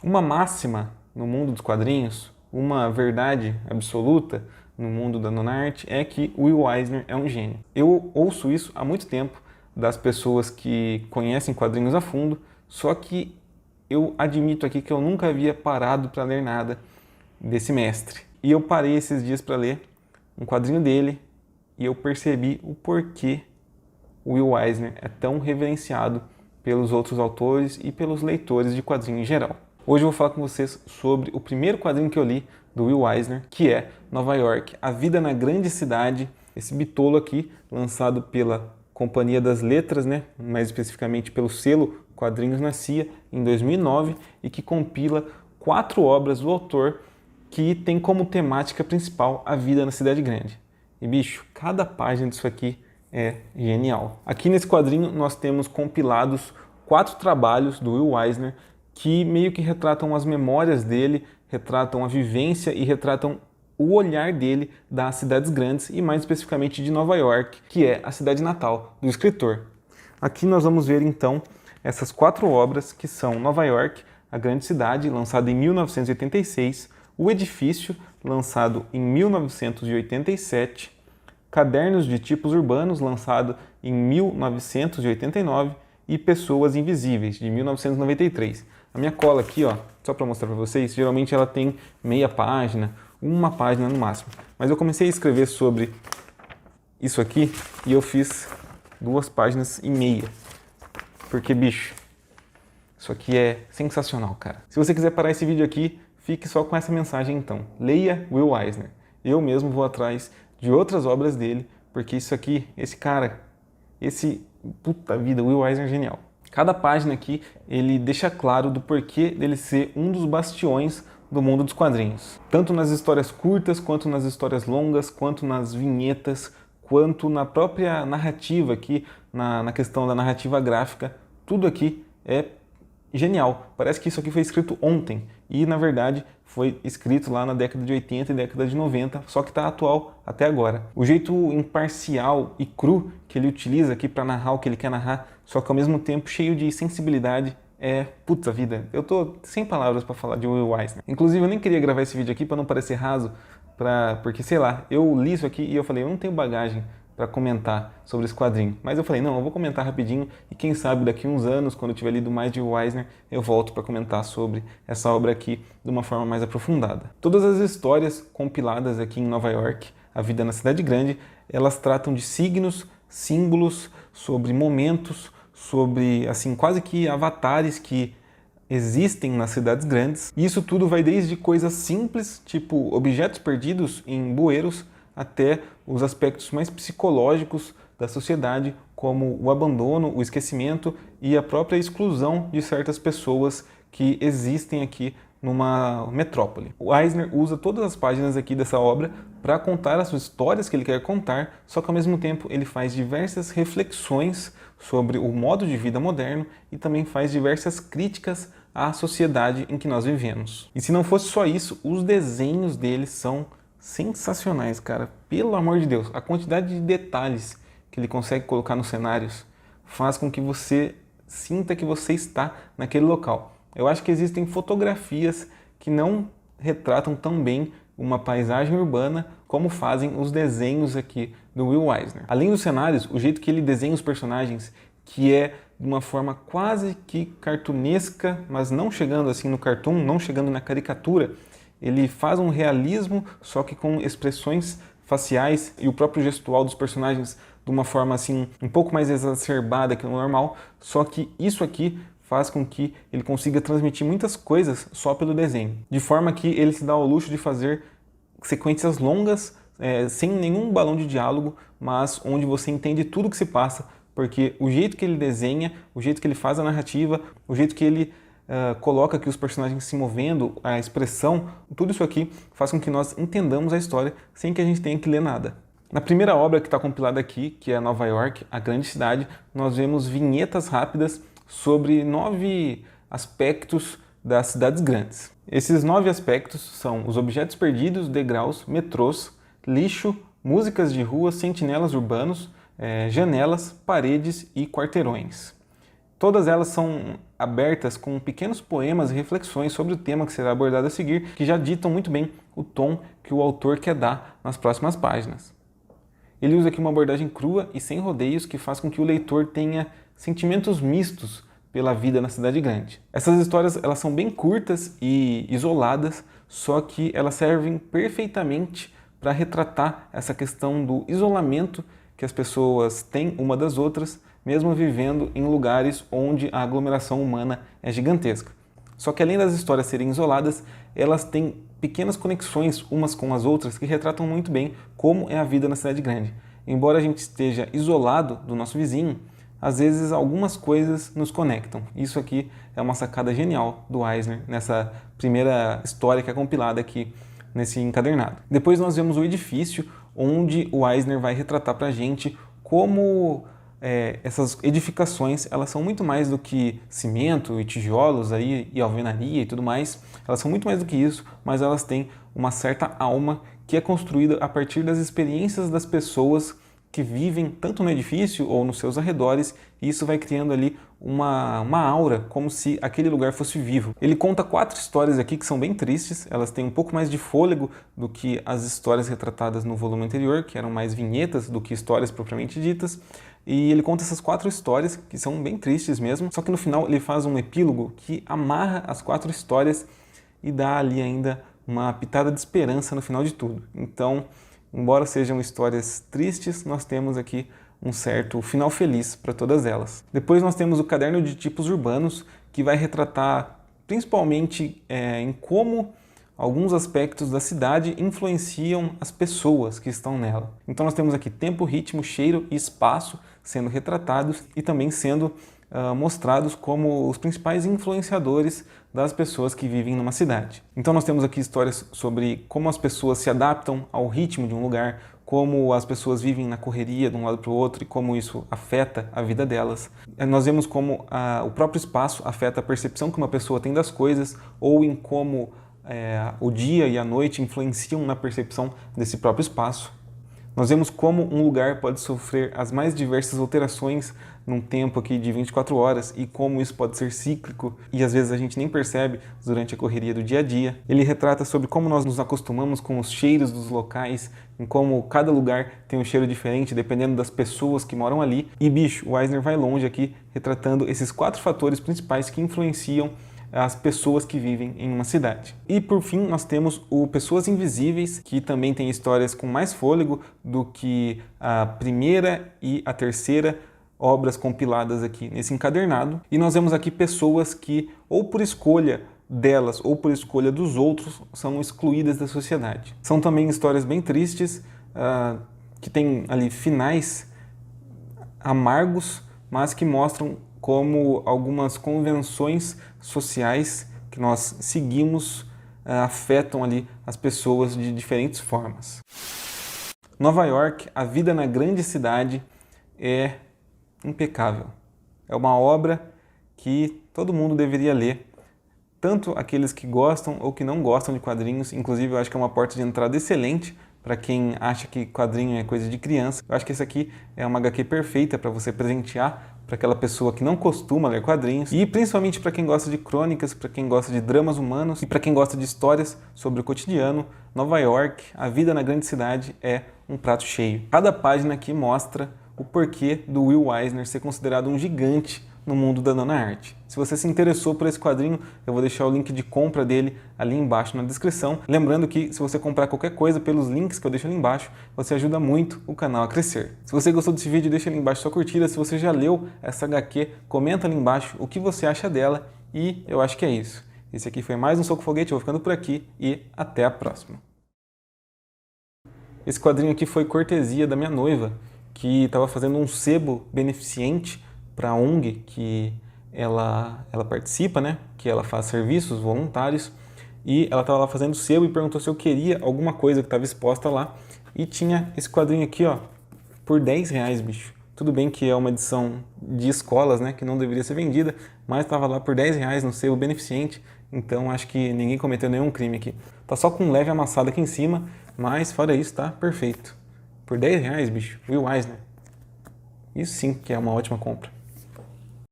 Uma máxima no mundo dos quadrinhos, uma verdade absoluta no mundo da nonart é que o Will Eisner é um gênio. Eu ouço isso há muito tempo das pessoas que conhecem quadrinhos a fundo, só que eu admito aqui que eu nunca havia parado para ler nada desse mestre. E eu parei esses dias para ler um quadrinho dele e eu percebi o porquê o Will Eisner é tão reverenciado pelos outros autores e pelos leitores de quadrinhos em geral. Hoje eu vou falar com vocês sobre o primeiro quadrinho que eu li do Will Eisner, que é Nova York, A Vida na Grande Cidade, esse bitolo aqui, lançado pela Companhia das Letras, né? Mais especificamente pelo selo Quadrinhos na CIA, em 2009, e que compila 4 obras do autor que tem como temática principal a vida na cidade grande. E bicho, cada página disso aqui é genial. Aqui nesse quadrinho nós temos compilados 4 trabalhos do Will Eisner que meio que retratam as memórias dele, retratam a vivência e retratam o olhar dele das cidades grandes e mais especificamente de Nova York, que é a cidade natal do escritor. Aqui nós vamos ver então essas 4 obras que são Nova York, a Grande Cidade, lançado em 1986, O Edifício, lançado em 1987, Cadernos de Tipos Urbanos, lançado em 1989, e Pessoas Invisíveis, de 1993. A minha cola aqui, ó, só para mostrar para vocês, geralmente ela tem meia página, uma página no máximo. Mas eu comecei a escrever sobre isso aqui e eu fiz 2 páginas e meia. Porque, bicho, isso aqui é sensacional, cara. Se você quiser parar esse vídeo aqui, fique só com essa mensagem então. Leia Will Eisner. Eu mesmo vou atrás de outras obras dele, porque isso aqui, esse cara, puta vida, Will Eisner é genial. Cada página aqui, ele deixa claro do porquê dele ser um dos bastiões do mundo dos quadrinhos. Tanto nas histórias curtas, quanto nas histórias longas, quanto nas vinhetas, quanto na própria narrativa aqui, na questão da narrativa gráfica, tudo aqui é genial. Parece que isso aqui foi escrito ontem e, na verdade, foi escrito lá na década de 80 e década de 90, só que está atual até agora. O jeito imparcial e cru que ele utiliza aqui para narrar o que ele quer narrar, só que ao mesmo tempo cheio de sensibilidade, puta vida. Eu tô sem palavras para falar de Will Eisner. Inclusive, eu nem queria gravar esse vídeo aqui para não parecer raso, porque, sei lá, eu li isso aqui e eu falei, eu não tenho bagagem para comentar sobre esse quadrinho. Mas eu falei, não, eu vou comentar rapidinho e quem sabe daqui uns anos, quando eu tiver lido mais de Will Eisner, eu volto para comentar sobre essa obra aqui de uma forma mais aprofundada. Todas as histórias compiladas aqui em Nova York, A Vida na Cidade Grande, elas tratam de signos, símbolos, sobre momentos, sobre, assim, quase que avatares que existem nas cidades grandes. E isso tudo vai desde coisas simples, tipo objetos perdidos em bueiros, até os aspectos mais psicológicos da sociedade, como o abandono, o esquecimento e a própria exclusão de certas pessoas que existem aqui numa metrópole. O Eisner usa todas as páginas aqui dessa obra para contar as histórias que ele quer contar, só que ao mesmo tempo ele faz diversas reflexões sobre o modo de vida moderno e também faz diversas críticas à sociedade em que nós vivemos. E se não fosse só isso, os desenhos dele são sensacionais, cara. Pelo amor de Deus, a quantidade de detalhes que ele consegue colocar nos cenários faz com que você sinta que você está naquele local. Eu acho que existem fotografias que não retratam tão bem uma paisagem urbana como fazem os desenhos aqui do Will Eisner. Além dos cenários, o jeito que ele desenha os personagens, que é de uma forma quase que cartunesca, mas não chegando assim no cartoon, não chegando na caricatura, ele faz um realismo, só que com expressões faciais e o próprio gestual dos personagens de uma forma assim um pouco mais exacerbada que o normal, só que isso aqui faz com que ele consiga transmitir muitas coisas só pelo desenho. De forma que ele se dá ao luxo de fazer sequências longas, sem nenhum balão de diálogo, mas onde você entende tudo que se passa, porque o jeito que ele desenha, o jeito que ele faz a narrativa, o jeito que ele coloca aqui os personagens se movendo, a expressão, tudo isso aqui faz com que nós entendamos a história sem que a gente tenha que ler nada. Na primeira obra que está compilada aqui, que é Nova York, a Grande Cidade, nós vemos vinhetas rápidas sobre 9 aspectos das cidades grandes. Esses 9 aspectos são os objetos perdidos, degraus, metrôs, lixo, músicas de rua, sentinelas urbanos, janelas, paredes e quarteirões. Todas elas são abertas com pequenos poemas e reflexões sobre o tema que será abordado a seguir, que já ditam muito bem o tom que o autor quer dar nas próximas páginas. Ele usa aqui uma abordagem crua e sem rodeios que faz com que o leitor tenha sentimentos mistos pela vida na cidade grande. Essas histórias elas são bem curtas e isoladas, só que elas servem perfeitamente para retratar essa questão do isolamento que as pessoas têm uma das outras, mesmo vivendo em lugares onde a aglomeração humana é gigantesca. Só que além das histórias serem isoladas, elas têm pequenas conexões umas com as outras que retratam muito bem como é a vida na cidade grande. Embora a gente esteja isolado do nosso vizinho, às vezes algumas coisas nos conectam. Isso aqui é uma sacada genial do Eisner nessa primeira história que é compilada aqui nesse encadernado. Depois nós vemos o edifício, onde o Eisner vai retratar para a gente como essas edificações elas são muito mais do que cimento e tijolos aí, e alvenaria e tudo mais. Elas são muito mais do que isso, mas elas têm uma certa alma que é construída a partir das experiências das pessoas que vivem tanto no edifício ou nos seus arredores, e isso vai criando ali uma aura, como se aquele lugar fosse vivo. Ele conta 4 histórias aqui que são bem tristes, elas têm um pouco mais de fôlego do que as histórias retratadas no volume anterior, que eram mais vinhetas do que histórias propriamente ditas, e ele conta essas 4 histórias, que são bem tristes mesmo, só que no final ele faz um epílogo que amarra as 4 histórias e dá ali ainda uma pitada de esperança no final de tudo. Então, embora sejam histórias tristes, nós temos aqui um certo final feliz para todas elas. Depois nós temos o Caderno de Tipos Urbanos, que vai retratar principalmente em como alguns aspectos da cidade influenciam as pessoas que estão nela. Então nós temos aqui tempo, ritmo, cheiro e espaço sendo retratados e também sendo mostrados como os principais influenciadores das pessoas que vivem numa cidade. Então nós temos aqui histórias sobre como as pessoas se adaptam ao ritmo de um lugar, como as pessoas vivem na correria de um lado para o outro e como isso afeta a vida delas. Nós vemos como o próprio espaço afeta a percepção que uma pessoa tem das coisas, ou em como o dia e a noite influenciam na percepção desse próprio espaço. Nós vemos como um lugar pode sofrer as mais diversas alterações num tempo aqui de 24 horas e como isso pode ser cíclico e às vezes a gente nem percebe durante a correria do dia a dia. Ele retrata sobre como nós nos acostumamos com os cheiros dos locais, em como cada lugar tem um cheiro diferente dependendo das pessoas que moram ali. E bicho, o Eisner vai longe aqui retratando esses 4 fatores principais que influenciam as pessoas que vivem em uma cidade. E por fim nós temos o Pessoas Invisíveis, que também tem histórias com mais fôlego do que a primeira e a terceira obras compiladas aqui nesse encadernado. E nós vemos aqui pessoas que, ou por escolha delas ou por escolha dos outros, são excluídas da sociedade. São também histórias bem tristes, que tem ali finais amargos, mas que mostram como algumas convenções sociais que nós seguimos afetam ali as pessoas de diferentes formas. Nova York, a vida na grande cidade é impecável. É uma obra que todo mundo deveria ler, tanto aqueles que gostam ou que não gostam de quadrinhos. Inclusive, eu acho que é uma porta de entrada excelente para quem acha que quadrinho é coisa de criança. Eu acho que esse aqui é uma HQ perfeita para você presentear para aquela pessoa que não costuma ler quadrinhos, e principalmente para quem gosta de crônicas, para quem gosta de dramas humanos e para quem gosta de histórias sobre o cotidiano. Nova York, a vida na grande cidade é um prato cheio. Cada página aqui mostra o porquê do Will Eisner ser considerado um gigante no mundo da nona arte. Se você se interessou por esse quadrinho, eu vou deixar o link de compra dele ali embaixo na descrição. Lembrando que se você comprar qualquer coisa pelos links que eu deixo ali embaixo, você ajuda muito o canal a crescer. Se você gostou desse vídeo, deixa ali embaixo sua curtida. Se você já leu essa HQ, comenta ali embaixo o que você acha dela. E eu acho que é isso. Esse aqui foi mais um Soco Foguete, eu vou ficando por aqui e até a próxima. Esse quadrinho aqui foi cortesia da minha noiva, que estava fazendo um sebo beneficente para a ONG que ela participa, né? Que ela faz serviços voluntários, e ela estava lá fazendo sebo e perguntou se eu queria alguma coisa que estava exposta lá, e tinha esse quadrinho aqui, ó, por R$10, bicho. Tudo bem que é uma edição de escolas, né, que não deveria ser vendida, mas estava lá por R$10 no sebo beneficente, então acho que ninguém cometeu nenhum crime aqui. Tá só com um leve amassado aqui em cima, mas fora isso tá perfeito. Por R$10, bicho, Will Eisner. Isso sim que é uma ótima compra.